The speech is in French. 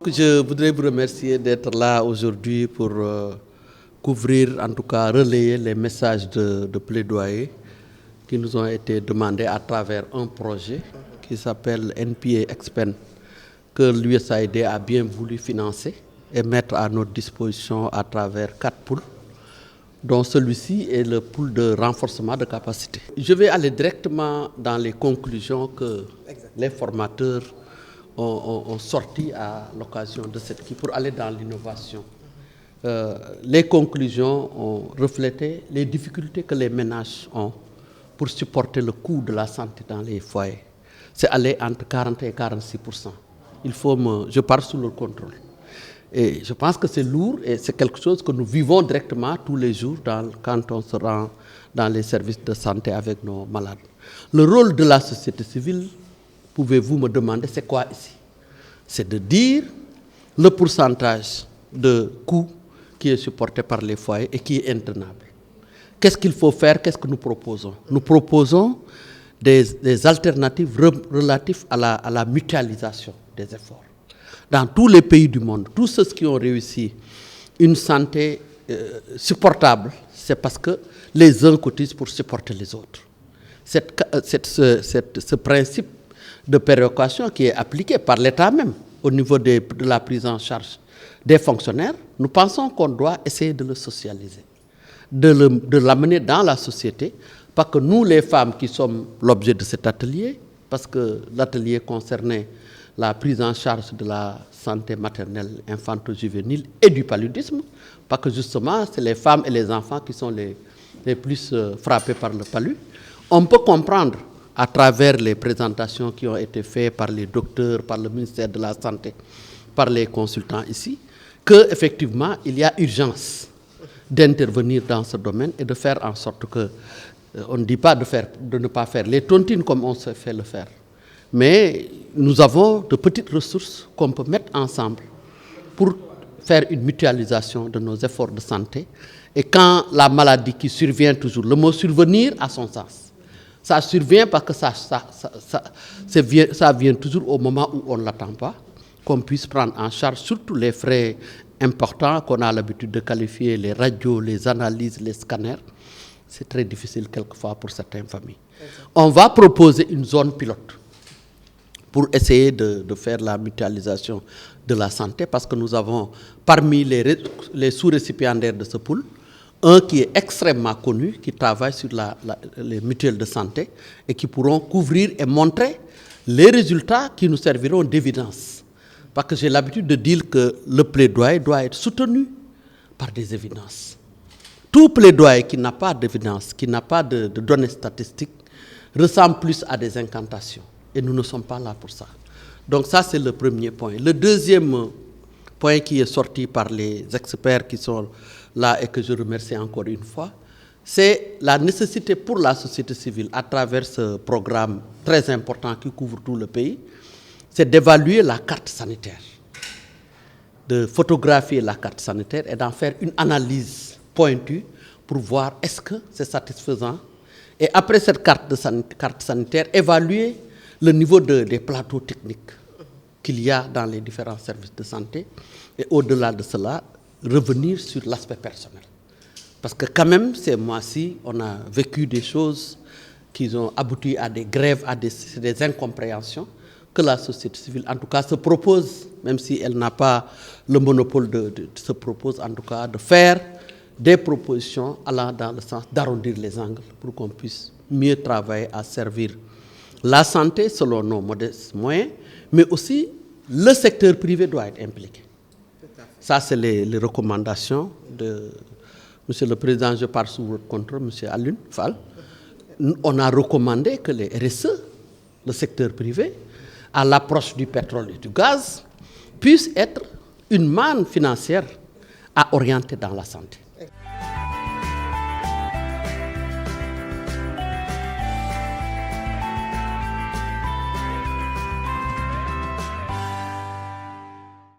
Je voudrais vous remercier d'être là aujourd'hui pour couvrir, en tout cas relayer les messages de plaidoyer qui nous ont été demandés à travers un projet qui s'appelle NPA Expand, que l'USAID a bien voulu financer et mettre à notre disposition à travers 4 pools, dont celui-ci est le pool de renforcement de capacité. Je vais aller directement dans les conclusions que les formateurs ont sorti à l'occasion de cette équipe pour aller dans l'innovation. Les conclusions ont reflété les difficultés que les ménages ont pour supporter le coût de la santé dans les foyers. C'est aller entre 40 et 46%. Je parle sous leur contrôle. Et je pense que c'est lourd et c'est quelque chose que nous vivons directement tous les jours quand on se rend dans les services de santé avec nos malades. Le rôle de la société civile, pouvez-vous me demander, c'est quoi ici? C'est de dire le pourcentage de coûts qui est supporté par les foyers et qui est intenable. Qu'est-ce qu'il faut faire? Qu'est-ce que nous proposons? Nous proposons des alternatives relatives à la mutualisation des efforts. Dans tous les pays du monde, tous ceux qui ont réussi une santé supportable, c'est parce que les uns cotisent pour supporter les autres. Ce principe de péréquation qui est appliqué par l'État même au niveau de la prise en charge des fonctionnaires, nous pensons qu'on doit essayer de le socialiser, de l'amener dans la société, pas que nous les femmes qui sommes l'objet de cet atelier, parce que l'atelier concernait la prise en charge de la santé maternelle, infanto-juvénile et du paludisme, parce que justement c'est les femmes et les enfants qui sont les plus frappés par le palud. On peut comprendre à travers les présentations qui ont été faites par les docteurs, par le ministère de la Santé, par les consultants ici, qu'effectivement il y a urgence d'intervenir dans ce domaine et de faire en sorte que, on ne dit pas de ne pas faire les tontines comme on se fait le faire, mais nous avons de petites ressources qu'on peut mettre ensemble pour faire une mutualisation de nos efforts de santé. Et quand la maladie qui survient toujours, le mot survenir a son sens. Ça survient parce que ça vient toujours au moment où on ne l'attend pas, qu'on puisse prendre en charge surtout les frais importants qu'on a l'habitude de qualifier, les radios, les analyses, les scanners. C'est très difficile quelquefois pour certaines familles. On va proposer une zone pilote pour essayer de faire la mutualisation de la santé, parce que nous avons parmi les sous-récipiendaires de ce pool, un qui est extrêmement connu, qui travaille sur les mutuelles de santé et qui pourront couvrir et montrer les résultats qui nous serviront d'évidence. Parce que j'ai l'habitude de dire que le plaidoyer doit être soutenu par des évidences. Tout plaidoyer qui n'a pas d'évidence, qui n'a pas de données statistiques, ressemble plus à des incantations. Et nous ne sommes pas là pour ça. Donc ça, c'est le premier point. Le deuxième point qui est sorti par les experts qui sont là et que je remercie encore une fois, c'est la nécessité pour la société civile, à travers ce programme très important qui couvre tout le pays, c'est d'évaluer la carte sanitaire, de photographier la carte sanitaire et d'en faire une analyse pointue pour voir est-ce que c'est satisfaisant. Et après cette carte sanitaire, évaluer le niveau des plateaux techniques qu'il y a dans les différents services de santé et au-delà de cela, revenir sur l'aspect personnel. Parce que quand même, ces mois-ci, on a vécu des choses qui ont abouti à des grèves, à des incompréhensions que la société civile, en tout cas, se propose, même si elle n'a pas le monopole se propose en tout cas de faire des propositions allant dans le sens d'arrondir les angles pour qu'on puisse mieux travailler à servir la santé selon nos modestes moyens, mais aussi le secteur privé doit être impliqué. Ça, c'est les recommandations de Monsieur le Président, je parle sous votre contrôle, Monsieur Alun Fall. On a recommandé que les RSE, le secteur privé, à l'approche du pétrole et du gaz, puisse être une manne financière à orienter dans la santé.